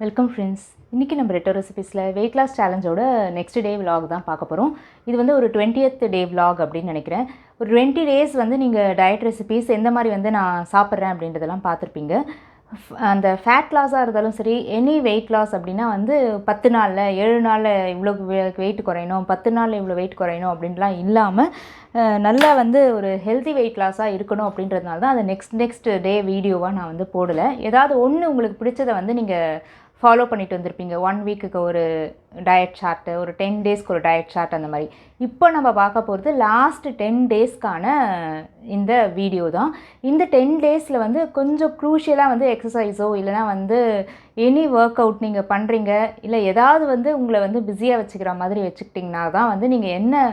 Welcome friends. இன்றைக்கி நம்ம ரெட்டோ ரெசிபீஸில் வெயிட் லாஸ் சேலஞ்சோட நெக்ஸ்ட் டே விலாக் தான் பார்க்க போகிறோம். இது வந்து ஒரு 20th டே விலாக் அப்படின்னு நினைக்கிறேன். ஒரு 20 டேஸ் வந்து நீங்கள் டயட் ரெசிபீஸ் எந்த மாதிரி வந்து நான் சாப்பிட்றேன் அப்படின்றதெல்லாம் பார்த்துருப்பீங்க. அந்த ஃபேட் லாஸாக இருந்தாலும் சரி, எனி வெயிட் லாஸ் அப்படின்னா வந்து 10 நாளில் 7 நாளில் இவ்வளோ வெயிட் குறையணும், 10 நாளில் இவ்வளோ வெயிட் குறையணும் அப்படின்லாம் இல்லாமல் நல்லா வந்து ஒரு ஹெல்த்தி வெயிட் லாஸாக இருக்கணும் அப்படின்றதுனால தான் அதை நெக்ஸ்ட் டே வீடியோவாக நான் வந்து போடலை. ஏதாவது ஒன்று உங்களுக்கு பிடிச்சதை வந்து நீங்கள் ஃபாலோ பண்ணிட்டு வந்திருப்பீங்க. 1 வீக்குக்கு ஒரு டயட் சார்ட்டு, ஒரு 10 டேஸ்க்கு ஒரு டயட் சார்ட், அந்த மாதிரி. இப்போ நம்ம பார்க்க போகிறது லாஸ்ட் 10 டேஸ்க்கான இந்த வீடியோ தான். இந்த 10 டேஸில் வந்து கொஞ்சம் க்ரூஷியலாக வந்து எக்ஸசைஸோ இல்லைனா வந்து எனி ஒர்க் அவுட் நீங்கள் பண்ணுறீங்க, இல்லை ஏதாவது வந்து உங்களை வந்து பிஸியாக வச்சுக்கிற மாதிரி வச்சுக்கிட்டிங்கன்னா தான் வந்து நீங்கள் என்ன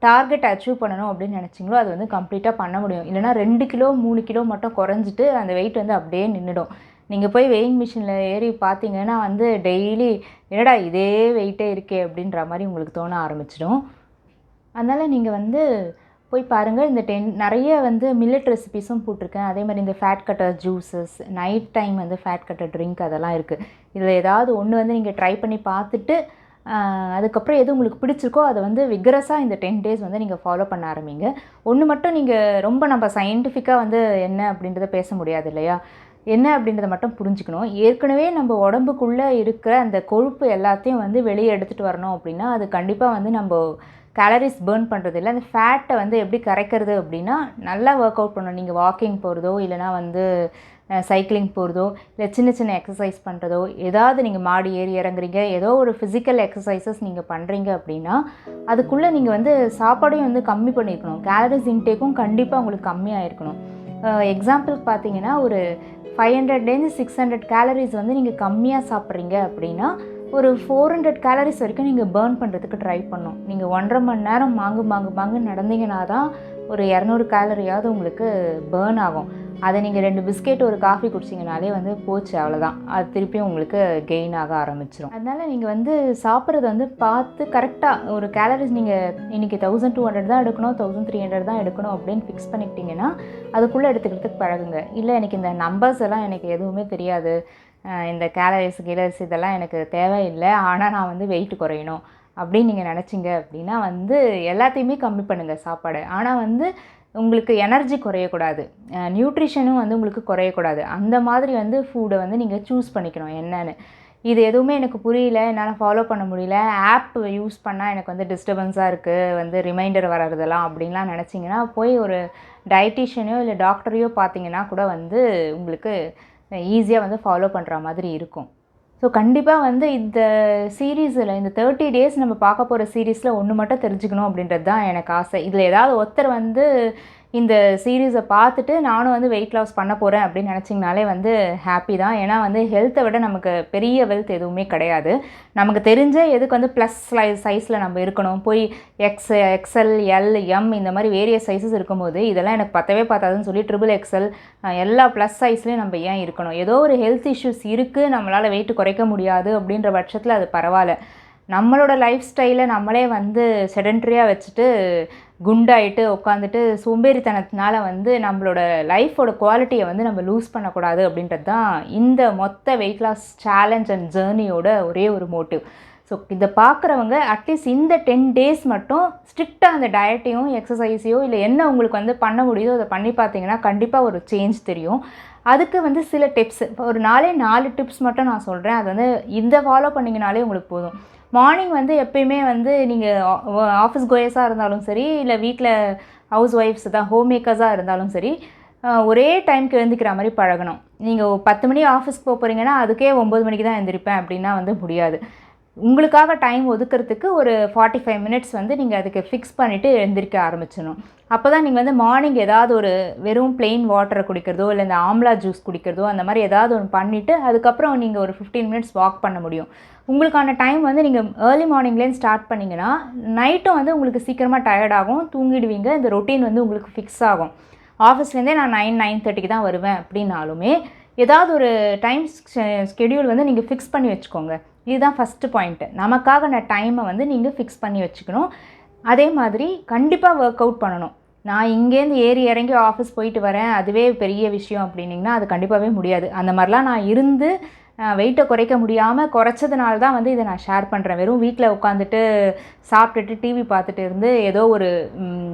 டார்கெட் அச்சீவ் பண்ணணும் அப்படின்னு நினச்சிங்களோ அது வந்து கம்ப்ளீட்டாக பண்ண முடியும். இல்லைனா 2 கிலோ 3 கிலோ மட்டும் குறைஞ்சிட்டு அந்த வெயிட் வந்து அப்படியே நின்றுடும். நீங்கள் போய் வெயிங் மிஷினில் ஏறி பார்த்தீங்கன்னா வந்து டெய்லி என்னடா இதே வெயிட்டே இருக்கே அப்படின்ற மாதிரி உங்களுக்கு தோண ஆரம்பிச்சிடும். அதனால் நீங்கள் வந்து போய் பாருங்கள். இந்த நிறைய வந்து மில்லட் ரெசிபீஸும் போட்டிருக்கேன். அதே மாதிரி இந்த fat cutter juices, night time வந்து ஃபேட் கட்டர் ட்ரிங்க், அதெல்லாம் இருக்குது. இதில் ஏதாவது ஒன்று வந்து நீங்கள் ட்ரை பண்ணி பார்த்துட்டு அதுக்கப்புறம் எது உங்களுக்கு பிடிச்சிருக்கோ அதை வந்து விகரஸாக இந்த 10 டேஸ் வந்து நீங்கள் ஃபாலோ பண்ண ஆரம்பிங்க. ஒன்று மட்டும் நீங்கள் ரொம்ப நம்ம சயின்டிஃபிக்காக வந்து என்ன அப்படின்றத பேச முடியாது இல்லையா? என்ன அப்படின்றத மட்டும் புரிஞ்சுக்கணும். ஏற்கனவே நம்ம உடம்புக்குள்ளே இருக்கிற அந்த கொழுப்பு எல்லாத்தையும் வந்து வெளியே எடுத்துகிட்டு வரணும் அப்படின்னா அது கண்டிப்பாக வந்து நம்ம கேலரிஸ் பேர்ன் பண்ணுறது இல்லை. அந்த ஃபேட்டை வந்து எப்படி கரைக்கிறது அப்படின்னா நல்லா ஒர்க் அவுட் பண்ணணும். நீங்கள் வாக்கிங் போகிறதோ இல்லைனா வந்து சைக்கிளிங் போகிறதோ இல்லை சின்ன சின்ன எக்ஸசைஸ் பண்ணுறதோ, ஏதாவது நீங்கள் மாடி ஏறி இறங்குறீங்க, ஏதோ ஒரு ஃபிசிக்கல் எக்ஸசைசஸ் நீங்கள் பண்ணுறீங்க அப்படின்னா அதுக்குள்ளே நீங்கள் வந்து சாப்பாடையும் வந்து கம்மி பண்ணியிருக்கணும். கேலரிஸ் இன்டேக்கும் கண்டிப்பாக உங்களுக்கு கம்மியாக இருக்கணும். எக்ஸாம்பிளுக்கு பார்த்தீங்கன்னா ஒரு 500 600 கேலரிஸ் வந்து நீங்கள் கம்மியாக சாப்பிட்றீங்க அப்படின்னா ஒரு 400 கேலரிஸ் வரைக்கும் நீங்கள் பேர்ன் பண்ணுறதுக்கு ட்ரை பண்ணணும். நீங்கள் 1.5 மணி நேரம் மாங்கு நடந்தீங்கன்னா தான் ஒரு 200 கேலரியாவது உங்களுக்கு பேர்ன் ஆகும். அதை நீங்கள் 2 பிஸ்கெட் ஒரு காஃபி குடிச்சிங்கனாலே வந்து போச்சு, அவ்வளோதான். அது திருப்பியும் உங்களுக்கு கெயின் ஆக ஆரம்பிச்சிடும். அதனால் நீங்கள் வந்து சாப்பிட்றது வந்து பார்த்து கரெக்டாக ஒரு கேலரிஸ் நீங்கள் இன்றைக்கி 1200 தான் எடுக்கணும், 1300 தான் எடுக்கணும் அப்படின்னு ஃபிக்ஸ் பண்ணிக்கிட்டிங்கன்னா அதுக்குள்ளே எடுத்துக்கிறதுக்கு பழகுங்க. இல்லை எனக்கு இந்த நம்பர்ஸ் எல்லாம் எனக்கு எதுவுமே தெரியாது, இந்த கேலரிஸ் இதெல்லாம் எனக்கு தேவையில்லை, ஆனால் நான் வந்து வெயிட் குறையணும் அப்படின்னு நீங்கள் நினச்சிங்க அப்படின்னா வந்து எல்லாத்தையுமே கம்மி பண்ணுங்கள் சாப்பாடு. ஆனால் வந்து உங்களுக்கு எனர்ஜி குறையக்கூடாது, நியூட்ரிஷனும் வந்து உங்களுக்கு குறையக்கூடாது. அந்த மாதிரி வந்து ஃபுட்டை வந்து நீங்கள் சூஸ் பண்ணிக்கணும் என்னென்னு. இது எதுவுமே எனக்கு புரியல, என்னால் ஃபாலோ பண்ண முடியல, ஆப் யூஸ் பண்ணால் எனக்கு வந்து டிஸ்டர்பன்ஸாக இருக்குது, வந்து ரிமைண்டர் வர்றதெல்லாம் அப்படின்லாம் நினச்சிங்கன்னா போய் ஒரு டயட்டிஷியனையோ இல்லை டாக்டரையோ பார்த்தீங்கன்னா கூட வந்து உங்களுக்கு ஈஸியாக வந்து ஃபாலோ பண்ணுற மாதிரி இருக்கும். ஸோ கண்டிப்பாக வந்து இந்த சீரீஸில் இந்த 30 டேஸ் நம்ம பார்க்க போகிற சீரீஸில் ஒன்று மட்டும் தெரிஞ்சுக்கணும் அப்படின்றது தான் எனக்கு ஆசை. இதில் ஏதாவது ஒருத்தர் வந்து இந்த சீரீஸை பார்த்துட்டு நானும் வந்து வெயிட் லாஸ் பண்ண போகிறேன் அப்படின்னு நினச்சிங்கனாலே வந்து ஹாப்பி தான். ஏன்னா வந்து ஹெல்த்தை விட நமக்கு பெரிய வெல்த் எதுவுமே கிடையாது. நமக்கு தெரிஞ்ச எதுக்கு வந்து ப்ளஸ் சைஸில் நம்ம இருக்கணும், போய் எக்ஸ்எல் எல் எம் இந்த மாதிரி வேரியஸ் சைஸஸ் இருக்கும்போது இதெல்லாம் எனக்கு பத்தாதுன்னு சொல்லி XXL எல்லா ப்ளஸ் சைஸ்லேயும் நம்ம ஏன் இருக்கணும்? ஏதோ ஒரு ஹெல்த் இஷ்யூஸ் இருக்குது, நம்மளால் வெயிட் குறைக்க முடியாது அப்படின்ற பட்சத்தில் அது பரவாயில்ல. நம்மளோட லைஃப் ஸ்டைலை நம்மளே வந்து செடென்ட்ரியாக வச்சுட்டு குண்டாயிட்டு உட்காந்துட்டு சோம்பேறித்தனத்தினால வந்து நம்மளோட லைஃபோட குவாலிட்டியை வந்து நம்ம லூஸ் பண்ணக்கூடாது அப்படின்றது தான் இந்த மொத்த வெயிட் லாஸ் சேலஞ்ச் அண்ட் ஜேர்னியோட ஒரே ஒரு மோட்டிவ். ஸோ இதை பார்க்குறவங்க அட்லீஸ்ட் இந்த 10 டேஸ் மட்டும் ஸ்ட்ரிக்டாக அந்த டயட்டையும் எக்ஸசைஸையோ இல்லை என்ன உங்களுக்கு வந்து பண்ண முடியுதோ அதை பண்ணி பார்த்தீங்கன்னா கண்டிப்பாக ஒரு சேஞ்ச் தெரியும். அதுக்கு வந்து சில டிப்ஸ், ஒரு 4 டிப்ஸ் மட்டும் நான் சொல்கிறேன். அது வந்து இந்த ஃபாலோ பண்ணிங்கனாலே உங்களுக்கு போதும். மார்னிங் வந்து எப்பயுமே வந்து நீங்கள் ஆஃபீஸ் கோயர்ஸாக இருந்தாலும் சரி, இல்லை வீட்டில் ஹவுஸ் ஒய்ஃப்ஸ் தான் ஹோம் மேக்கர்ஸாக இருந்தாலும் சரி, ஒரே டைம்க்கு எழுந்திக்கிற மாதிரி பழகணும். நீங்கள் 10 மணி ஆஃபீஸ்க்கு போகிறீங்கன்னா அதுக்கே 9 மணிக்கு தான் எழுந்திருப்பேன் அப்படின்னா வந்து முடியாது. உங்களுக்காக டைம் ஒதுக்கிறதுக்கு ஒரு 45 மினிட்ஸ் வந்து நீங்கள் அதுக்கு ஃபிக்ஸ் பண்ணிவிட்டு எழுந்திரிக்க ஆரம்பிச்சிடணும். அப்போ தான் நீங்கள் வந்து மார்னிங் ஏதாவது ஒரு வெறும் பிளெயின் வாட்டரை குடிக்கிறதோ இல்லை இந்த ஆம்லா ஜூஸ் குடிக்கிறதோ அந்த மாதிரி ஏதாவது ஒன்று பண்ணிவிட்டு அதுக்கப்புறம் நீங்கள் ஒரு 15 மினிட்ஸ் வாக் பண்ண முடியும். உங்களுக்கான டைம் வந்து நீங்கள் ஏர்லி மார்னிங்லேருந்து ஸ்டார்ட் பண்ணிங்கன்னா நைட்டும் வந்து உங்களுக்கு சீக்கிரமாக டயர்டாகும், தூங்கிடுவீங்க. இந்த ரொட்டீன் வந்து உங்களுக்கு ஃபிக்ஸ் ஆகும். ஆஃபீஸ்லேருந்தே நான் 9:30க்கு தான் வருவேன் அப்படின்னாலுமே ஏதாவது ஒரு டைம் ஸ்கெடியூல் வந்து நீங்கள் ஃபிக்ஸ் பண்ணி வச்சுக்கோங்க. இதுதான் ஃபஸ்ட்டு பாயிண்ட்டு. நமக்காக டைமை வந்து நீங்கள் ஃபிக்ஸ் பண்ணி வச்சுக்கணும். அதே மாதிரி கண்டிப்பாக ஒர்க் அவுட் பண்ணணும். நான் இங்கேருந்து ஏறி இறங்கி ஆஃபீஸ் போயிட்டு வரேன் அதுவே பெரிய விஷயம் அப்படின்னிங்கன்னா அது கண்டிப்பாகவே முடியாது. அந்த மாதிரிலாம் நான் இருந்து வெயிட்டை குறைக்க முடியாமல் குறைச்சதுனால தான் வந்து இதை நான் ஷேர் பண்ணுறேன். வெறும் வீட்டில் உட்காந்துட்டு சாப்பிட்டுட்டு டிவி பார்த்துட்டு இருந்து ஏதோ ஒரு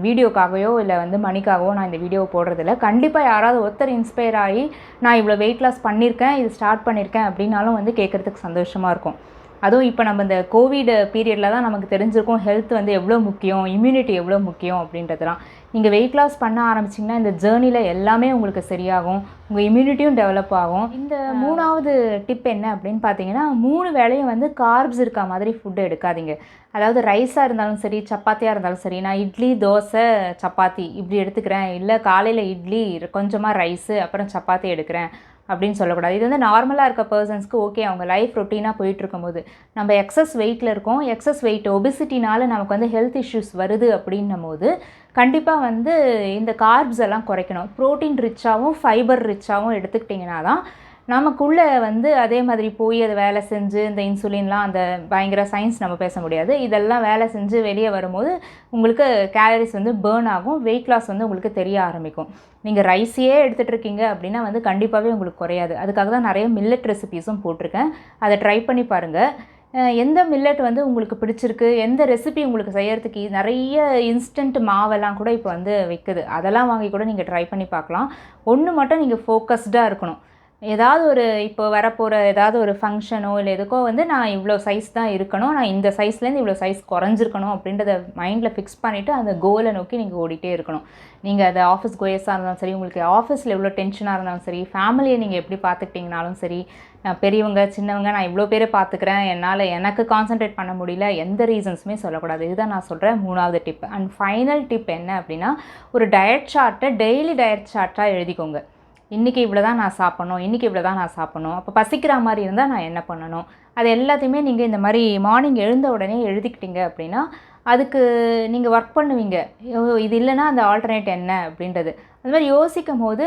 வீடியோக்காகவோ இல்லை வந்து மணிக்காகவோ நான் இந்த வீடியோவை போடுறதில்ல. கண்டிப்பாக யாராவது ஒருத்தர் இன்ஸ்பயர் ஆகி நான் இவ்வளோ வெயிட் லாஸ் பண்ணியிருக்கேன், இது ஸ்டார்ட் பண்ணியிருக்கேன் அப்படின்னாலும் வந்து கேட்குறதுக்கு சந்தோஷமாக இருக்கும். அதுவும் இப்போ நம்ம இந்த கோவிட் பீரியடில் தான் நமக்கு தெரிஞ்சிருக்கும் ஹெல்த் வந்து எவ்வளோ முக்கியம், இம்யூனிட்டி எவ்வளோ முக்கியம் அப்படின்றதுலாம். நீங்கள் வெயிட் லாஸ் பண்ண ஆரம்பிச்சிங்கன்னா இந்த ஜேர்னியில் எல்லாமே உங்களுக்கு சரியாகும், உங்கள் இம்யூனிட்டியும் டெவலப் ஆகும். இந்த 3வது டிப் என்ன அப்படின்னு பார்த்தீங்கன்னா, 3 வேளையும் வந்து கார்ப்ஸ் இருக்க மாதிரி ஃபுட்டு எடுக்காதீங்க. அதாவது ரைஸாக இருந்தாலும் சரி, சப்பாத்தியாக இருந்தாலும் சரி, நான் இட்லி, தோசை, சப்பாத்தி இப்படி எடுத்துக்கிறேன், இல்லை காலையில் இட்லி கொஞ்சமாக ரைஸு அப்புறம் சப்பாத்தி எடுக்கிறேன் அப்படின்னு சொல்லக்கூடாது. இது வந்து நார்மலாக இருக்க பர்சன்ஸ்க்கு ஓகே, அவங்க லைஃப் ரொட்டீனாக போயிட்டுருக்கும்போது நம்ம எக்ஸஸ் வெயிட்டில் இருக்கோம், எக்ஸஸ் வெயிட் ஒபிசிட்டினால நமக்கு வந்து ஹெல்த் இஷ்யூஸ் வருது அப்படின்னும் போது கண்டிப்பாக வந்து இந்த கார்ப்ஸ் எல்லாம் குறைக்கணும். ப்ரோட்டீன் ரிச்சாகவும் ஃபைபர் ரிச்சாகவும் எடுத்துக்கிட்டிங்கன்னா தான் நமக்குள்ளே வந்து அதே மாதிரி போய் அதை வேலை செஞ்சு இந்த இன்சுலின்லாம் அந்த பயங்கர சயின்ஸ் நம்ம பேச முடியாது, இதெல்லாம் வேலை செஞ்சு வெளியே வரும்போது உங்களுக்கு கேலரிஸ் வந்து பேர்ன் ஆகும், வெயிட் லாஸ் வந்து உங்களுக்கு தெரிய ஆரம்பிக்கும். நீங்கள் ரைஸையே எடுத்துகிட்டு இருக்கீங்க அப்படின்னா வந்து கண்டிப்பாகவே உங்களுக்கு குறையாது. அதுக்காக தான் நிறைய மில்லட் ரெசிபீஸும் போட்டிருக்கேன், அதை ட்ரை பண்ணி பாருங்கள். எந்த மில்லட் வந்து உங்களுக்கு பிடிச்சிருக்கு, எந்த ரெசிபி உங்களுக்கு செய்யறதுக்கு நிறைய இன்ஸ்டன்ட் மாவெல்லாம் கூட இப்போ வந்து விற்குது, அதெல்லாம் வாங்கி கூட நீங்கள் ட்ரை பண்ணி பார்க்கலாம். ஒன்று மட்டும் நீங்கள் ஃபோக்கஸ்டாக இருக்கணும். ஏதாவது ஒரு இப்போ வரப்போகிற ஏதாவது ஒரு ஃபங்க்ஷனோ இல்லை எதுக்கோ வந்து நான் இவ்வளோ சைஸ் தான் இருக்கணும், நான் இந்த சைஸ்லேருந்து இவ்வளோ சைஸ் குறைஞ்சிருக்கணும் அப்படின்றத மைண்டில் ஃபிக்ஸ் பண்ணிவிட்டு அந்த கோலை நோக்கி நீங்கள் ஓடிட்டே இருக்கணும். நீங்கள் அது ஆஃபீஸ் கோயஸாக இருந்தாலும் சரி, உங்களுக்கு ஆஃபீஸில் எவ்வளோ டென்ஷனாக இருந்தாலும் சரி, ஃபேமிலியை நீங்கள் எப்படி பார்த்துக்கிட்டிங்கனாலும் சரி, பெரியவங்க சின்னவங்க நான் இவ்வளோ பேரை பார்த்துக்கிறேன், எனக்கு கான்சன்ட்ரேட் பண்ண முடியல, எந்த ரீசன்ஸுமே சொல்லக்கூடாது. இதுதான் நான் சொல்கிறேன் 3வது டிப். அண்ட் ஃபைனல் டிப் என்ன அப்படின்னா, ஒரு டயட் சார்ட்டை டெய்லி டயட் சார்ட்டாக எழுதிக்கோங்க. இன்றைக்கி இவ்வளோ தான் நான் சாப்பிட்ணும், இன்றைக்கி இவ்வளோ தான் நான் சாப்பிட்ணும், அப்போ பசிக்கிற மாதிரி இருந்தால் நான் என்ன பண்ணணும், அது எல்லாத்தையுமே நீங்கள் இந்த மாதிரி மார்னிங் எழுந்த உடனே எழுதிக்கிட்டீங்க அப்படின்னா அதுக்கு நீங்கள் ஒர்க் பண்ணுவீங்க. இது இல்லைன்னா அந்த ஆல்டர்னேட் என்ன அப்படின்றது அது மாதிரி யோசிக்கும் போது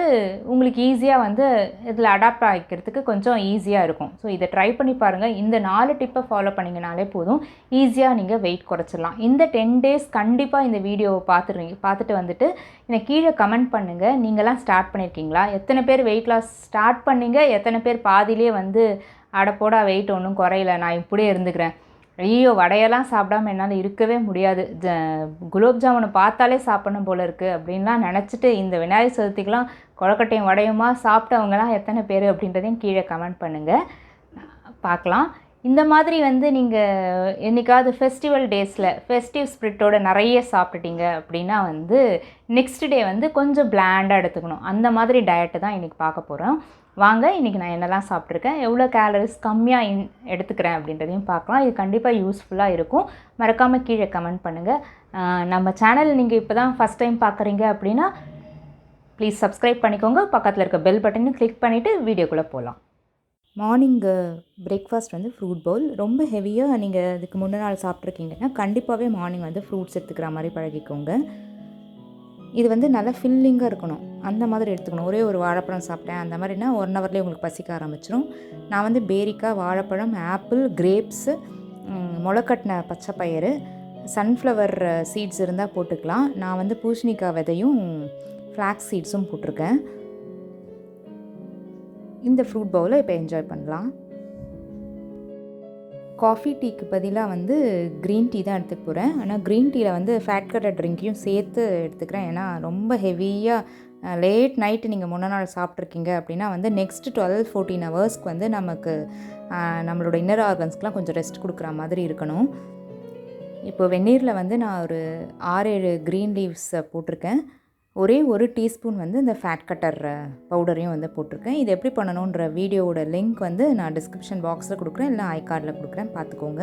உங்களுக்கு ஈஸியாக வந்து இதில் அடாப்ட் ஆகிக்கிறதுக்கு கொஞ்சம் ஈஸியாக இருக்கும். ஸோ இதை ட்ரை பண்ணி பாருங்கள். இந்த 4 டிப்பை ஃபாலோ பண்ணிங்கனாலே போதும், ஈஸியாக நீங்கள் வெயிட் குறைச்சிடலாம். இந்த 10 டேஸ் கண்டிப்பாக இந்த வீடியோவை பார்த்துட்டு வந்துட்டு எனக்கு கீழே கமெண்ட் பண்ணுங்கள். நீங்களாம் ஸ்டார்ட் பண்ணியிருக்கீங்களா, எத்தனை பேர் வெயிட் லாஸ் ஸ்டார்ட் பண்ணிங்க, எத்தனை பேர் பாதியிலே வந்து அடப்போடா வெயிட் ஒன்றும் குறையில, நான் இப்படியே இருந்துக்கிறேன், ஐயோ வடையெல்லாம் சாப்பிடாம என்னால் இருக்கவே முடியாது, குலோப் ஜாமுனை பார்த்தாலே சாப்பிடணும் போல இருக்குது அப்படின்லாம் நினச்சிட்டு இந்த விநாயகர் சதுர்த்திக்கெலாம் கொழக்கட்டையும் வடையுமா சாப்பிட்டவங்கலாம் எத்தனை பேர் அப்படின்றதையும் கீழே கமெண்ட் பண்ணுங்கள், பார்க்கலாம். இந்த மாதிரி வந்து நீங்கள் என்றைக்காவது ஃபெஸ்டிவல் டேஸில் ஃபெஸ்டிவ் ஸ்பிரிட்டோட நிறைய சாப்பிட்டுட்டீங்க அப்படின்னா வந்து நெக்ஸ்ட் டே வந்து கொஞ்சம் பிளாண்டாக எடுத்துக்கணும். அந்த மாதிரி டயட்டு தான் இன்றைக்கி பார்க்க போகிறோம். வாங்க, இன்றைக்கி நான் என்னெல்லாம் சாப்பிட்ருக்கேன், எவ்வளோ கேலரிஸ் கம்மியாக எடுத்துக்கிறேன் அப்படின்றதையும் பார்க்கலாம். இது கண்டிப்பாக யூஸ்ஃபுல்லாக இருக்கும். மறக்காமல் கீழே கமெண்ட் பண்ணுங்கள். நம்ம சேனல் நீங்கள் இப்போ தான் ஃபஸ்ட் டைம் பார்க்குறீங்க அப்படின்னா ப்ளீஸ் சப்ஸ்கிரைப் பண்ணிக்கோங்க. பக்கத்தில் இருக்க பெல் பட்டனையும் கிளிக் பண்ணிவிட்டு வீடியோக்குள்ளே போகலாம். மார்னிங்கு பிரேக்ஃபாஸ்ட் வந்து ஃப்ரூட் பவுல். ரொம்ப ஹெவியாக நீங்கள் அதுக்கு முன்ன நாள் சாப்பிட்ருக்கீங்கன்னா கண்டிப்பாகவே மார்னிங் வந்து ஃப்ரூட்ஸ் எடுத்துக்கிற மாதிரி பழகிக்கோங்க. இது வந்து நல்லா ஃபில்லிங்காக இருக்கணும், அந்த மாதிரி எடுத்துக்கணும். ஒரே ஒரு வாழைப்பழம் சாப்பிட்டேன் அந்த மாதிரினா 1 ஹவர்லேயே உங்களுக்கு பசிக்க ஆரம்பிச்சிடும். நான் வந்து பேரிக்காய், வாழைப்பழம், ஆப்பிள், கிரேப்ஸு, முளைக்கட்டின பச்சை பயிறு, சன்ஃப்ளவர் சீட்ஸ் இருந்தால் போட்டுக்கலாம். நான் வந்து பூசணிக்காய் விதையும் ஃப்ளாக்ஸ் சீட்ஸும் போட்டிருக்கேன். இந்த ஃப்ரூட் பவுலை இப்போ என்ஜாய் பண்ணலாம். காஃபி டீக்கு பதிலாக வந்து க்ரீன் டீ தான் எடுத்துக்க போகிறேன். ஆனால் க்ரீன் டீயில் வந்து ஃபேட் கட்டர் ட்ரிங்க்கையும் சேர்த்து எடுத்துக்கிறேன். ஏன்னா ரொம்ப ஹெவியாக லேட் நைட்டு நீங்கள் முன்ன நாள் சாப்பிட்ருக்கீங்க அப்படின்னா வந்து நெக்ஸ்ட் 12-14 ஹவர்ஸ்க்கு வந்து நமக்கு நம்மளோட இன்னர் ஆர்கன்ஸ்க்கெலாம் கொஞ்சம் ரெஸ்ட் கொடுக்குற மாதிரி இருக்கணும். இப்போ வெந்நீரில் வந்து நான் ஒரு 6-7 க்ரீன் லீவ்ஸ் போட்டிருக்கேன். ஒரே 1 டீஸ்பூன் வந்து இந்த ஃபேட் கட்டர் பவுடரையும் வந்து போட்டிருக்கேன். இது எப்படி பண்ணணுன்ற வீடியோவோட லிங்க் வந்து நான் டிஸ்கிரிப்ஷன் பாக்ஸில் கொடுக்குறேன், இல்லை ஐகார்டில் கொடுக்குறேன், பார்த்துக்கோங்க.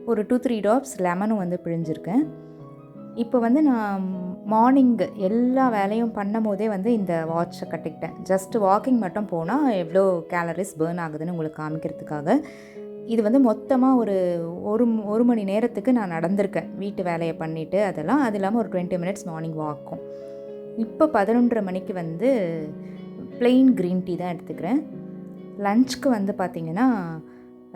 ஒரு 2-3 ட்ராப்ஸ் லெமனும் வந்து பிழிஞ்சிருக்கேன். இப்போ வந்து நான் மார்னிங் எல்லா வேலையும் பண்ணும் போதே வந்து இந்த வாட்சை கட்டிக்கிட்டேன். ஜஸ்ட் வாக்கிங் மட்டும் போனால் எவ்வளோ கேலரிஸ் பேர்ன் ஆகுதுன்னு உங்களுக்கு காமிக்கிறதுக்காக. இது வந்து மொத்தமாக ஒரு மணி நேரத்துக்கு நான் நடந்திருக்கேன் வீட்டு வேலையை பண்ணிவிட்டு, அதெல்லாம் அது இல்லாமல் ஒரு 20 மினிட்ஸ் மார்னிங் வாக்கும். இப்போ 11:30 மணிக்கு வந்து ப்ளெயின் க்ரீன் டீ தான் எடுத்துக்கிறேன். லஞ்சுக்கு வந்து பார்த்திங்கன்னா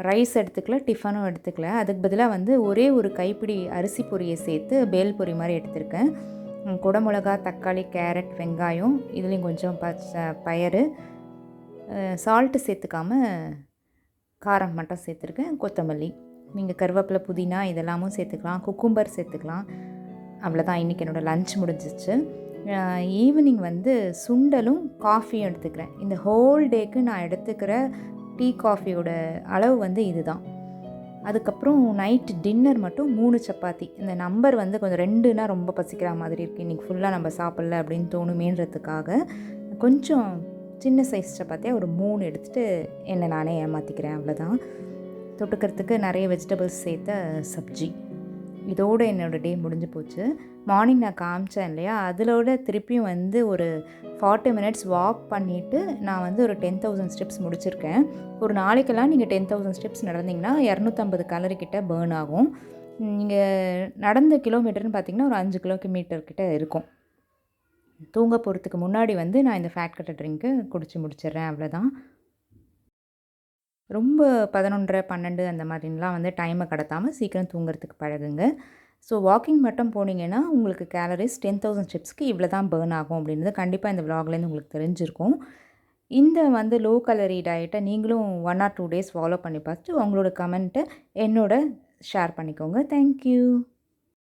ரைஸ் எடுத்துக்கல, டிஃபனும் எடுத்துக்கல. அதுக்கு பதிலாக வந்து ஒரே ஒரு கைப்பிடி அரிசி பொரியை சேர்த்து பேல் பொரி மாதிரி எடுத்திருக்கேன். குடமிளகா, தக்காளி, கேரட், வெங்காயம், இதுலேயும் கொஞ்சம் பயிறு, சால்ட்டு சேர்த்துக்காமல் காரம் மட்டும் சேர்த்துருக்கேன். கொத்தமல்லி, நீங்கள் கருவேப்பிலை, புதினா இதெல்லாமும் சேர்த்துக்கலாம். குக்கும்பர் சேர்த்துக்கலாம். அவ்வளோதான், இன்றைக்கி என்னோடய லன்ச் முடிஞ்சிச்சு. ஈவினிங் வந்து சுண்டலும் காஃபியும் எடுத்துக்கிறேன். இந்த ஹோல் டேக்கு நான் எடுத்துக்கிற டீ காஃபியோட அளவு வந்து இதுதான். அதுக்கப்புறம் நைட்டு டின்னர் மட்டும் 3 சப்பாத்தி. இந்த நம்பர் வந்து கொஞ்சம் 2னா ரொம்ப பசிக்கிற மாதிரி இருக்குது, இன்றைக்கி ஃபுல்லாக நம்ம சாப்பிட்ல அப்படின்னு தோணுமேன்றதுக்காக கொஞ்சம் சின்ன சைஸ் சப்பாத்தியாக ஒரு 3 எடுத்துகிட்டு என்னை நானே ஏமாற்றிக்கிறேன். அவ்வளோதான். தொட்டுக்கிறதுக்கு நிறைய வெஜிடபிள்ஸ் சேர்த்த சப்ஜி. இதோடு என்னோடய டே முடிஞ்சு போச்சு. மார்னிங் நான் காமிச்சேன் இல்லையா, அதிலோட திருப்பியும் வந்து ஒரு 40 மினிட்ஸ் வாக் பண்ணிவிட்டு நான் வந்து ஒரு 10,000 ஸ்டெப்ஸ் முடிச்சிருக்கேன். ஒரு நாளைக்கெல்லாம் நீங்கள் 10,000 ஸ்டெப்ஸ் நடந்தீங்கன்னா 250 கலரி கிட்ட பேர்ன் ஆகும். நீங்கள் நடந்த கிலோமீட்டர்னு பார்த்தீங்கன்னா ஒரு 5 கிலோமீட்டர் கிட்ட இருக்கும். தூங்க போகிறதுக்கு முன்னாடி வந்து நான் இந்த ஃபேட் கட்டர் ட்ரிங்க்கு குடிச்சு முடிச்சிடுறேன். அவ்வளோதான். ரொம்ப 11:30, 12 அந்த மாதிரிலாம் வந்து டைமை கடத்தாமல் சீக்கிரம் தூங்குறதுக்கு பழகுங்க. ஸோ வாக்கிங் மட்டும் போனீங்கன்னா உங்களுக்கு கேலரிஸ் 10,000 ஸ்டெப்ஸ்க்கு இவ்வளோ தான் பேர்ன் ஆகும் அப்படின்றது கண்டிப்பாக இந்த விலாக்லேருந்து உங்களுக்கு தெரிஞ்சிருக்கும். இந்த வந்து லோ கலரி டயட்டை நீங்களும் 1 or 2 டேஸ் ஃபாலோ பண்ணி பார்த்துட்டு உங்களோட கமெண்ட்டை என்னோட ஷேர் பண்ணிக்கோங்க. தேங்க்யூ.